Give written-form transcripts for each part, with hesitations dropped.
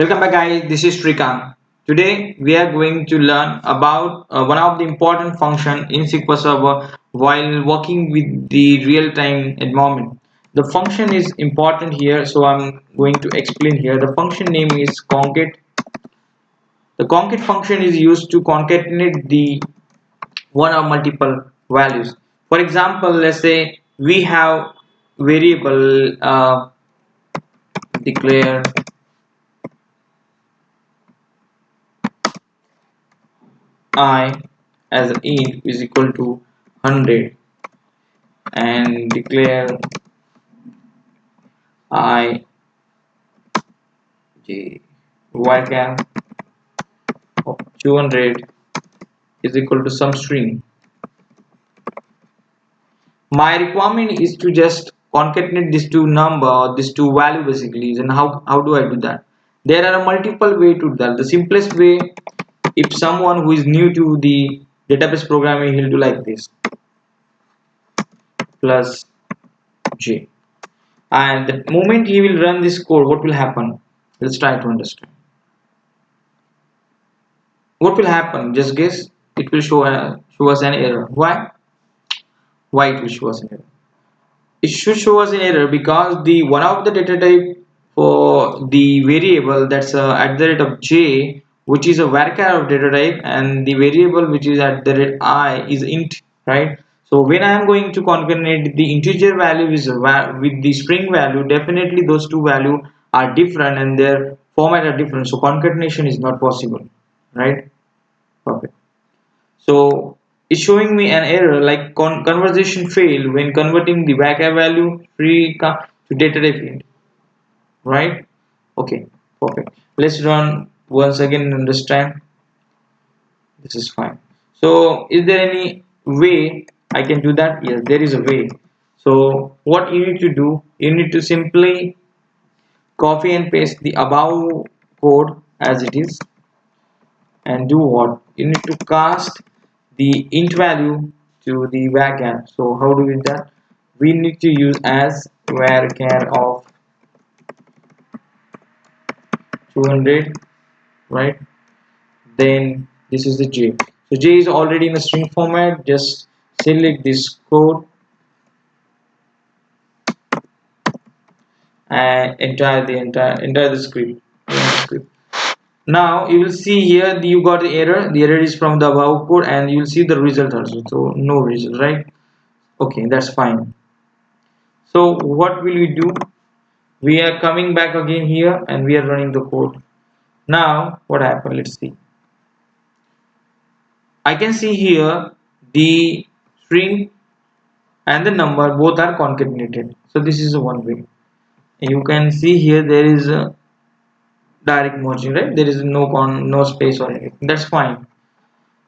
Welcome back guys, this is Srikant. Today we are going to learn about one of the important function in SQL Server while working with the real-time environment. The function is important here, so I'm going to explain here. The function name is concat. The concat function is used to concatenate the one or multiple values. For example, let's say we have variable declare I as an int is equal to 100 and declare I j varchar of 200 is equal to some string. My requirement is to just concatenate these two number or these two value basically. And how do I do that? There are a multiple way to do that. The simplest way, if someone who is new to the database programming, he'll do like this plus j, and the moment he will run this code, what will happen? Let's try to understand. What will happen? Just guess. It will show us an error. Why it will show us an error? It should show us an error because the one of the data type for the variable, that's at the rate of j, which is a varchar of data type, and the variable which is at the rate I is int, right? So when I am going to concatenate the integer value with the string value, definitely those two value are different and their format are different. So concatenation is not possible, right? Perfect. So it's showing me an error like conversation failed when converting the varchar value to data type int, right? Okay, perfect. Let's run once again and understand. This is fine. So is there any way I can do that? Yes, there is a way. So what you need to do, you need to simply copy and paste the above code as it is and do what? You need to cast the int value to the varchar. So how do we do that? We need to use as varchar of 200, right? Then this is the j. So j is already in a string format. Just select this code and enter the script. Now you will see here you got the error. The error is from the above code, and you will see the result also. So no result, right? Okay, that's fine. So what will we do? We are coming back again here and we are running the code. Now what happened? Let's see. I can see here the string and the number both are concatenated. So this is one way. You can see here there is a direct merging, right? There is no space or anything. That's fine.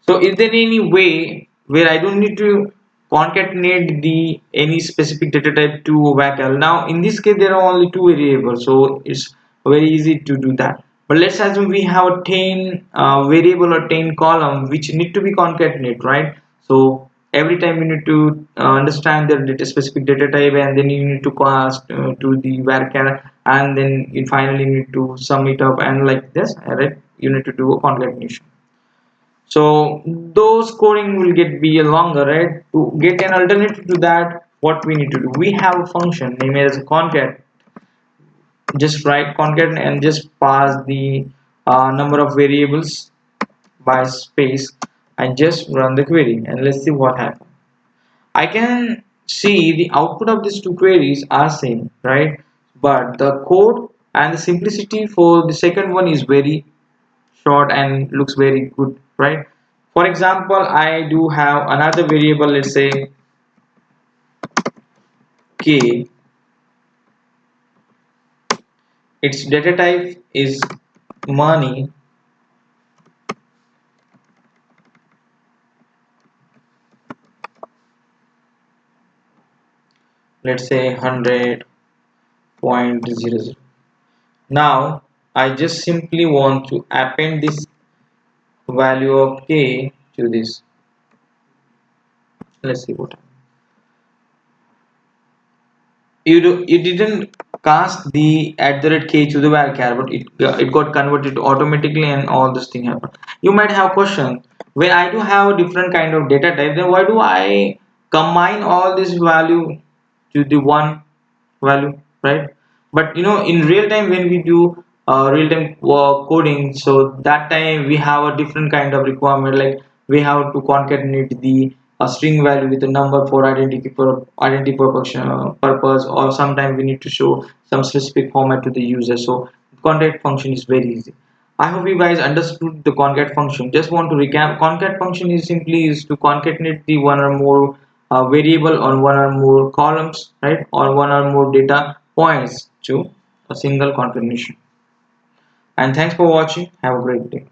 So is there any way where I don't need to concatenate the any specific data type to varchar? Now in this case there are only two variables, so it's very easy to do that. But let's assume we have a 10 variable or 10 column which need to be concatenate, right? So every time you need to understand the data specific data type, and then you need to cast to the varchar, and then you finally need to sum it up, and like this, right? You need to do a concatenation. So those coding will get be a longer, right? To get an alternative to that, what we need to do? We have a function named as concat. Just write concat and just pass the number of variables by space and just run the query, and let's see what happens. I can see the output of these two queries are same, right? But the code and the simplicity for the second one is very short and looks very good, right? For example, I do have another variable, let's say k. Its data type is money. Let's say 100.00. Now I just simply want to append this value of k to this. Let's see what you didn't cast the at the rate k to the varchar, but it got converted automatically, and all this thing happened. You might have question, when I do have different kind of data type, then why do I combine all this value to the one value, right? But in real time, when we do real time coding, so that time we have a different kind of requirement, like we have to concatenate the string value with a number for identity purpose, or sometimes we need to show some specific format to the user. So concat function is very easy. I hope you guys understood the concat function. Just want to recap. Concat function is simply is to concatenate the one or more variable on one or more columns, right, or one or more data points to a single concatenation. And thanks for watching. Have a great day.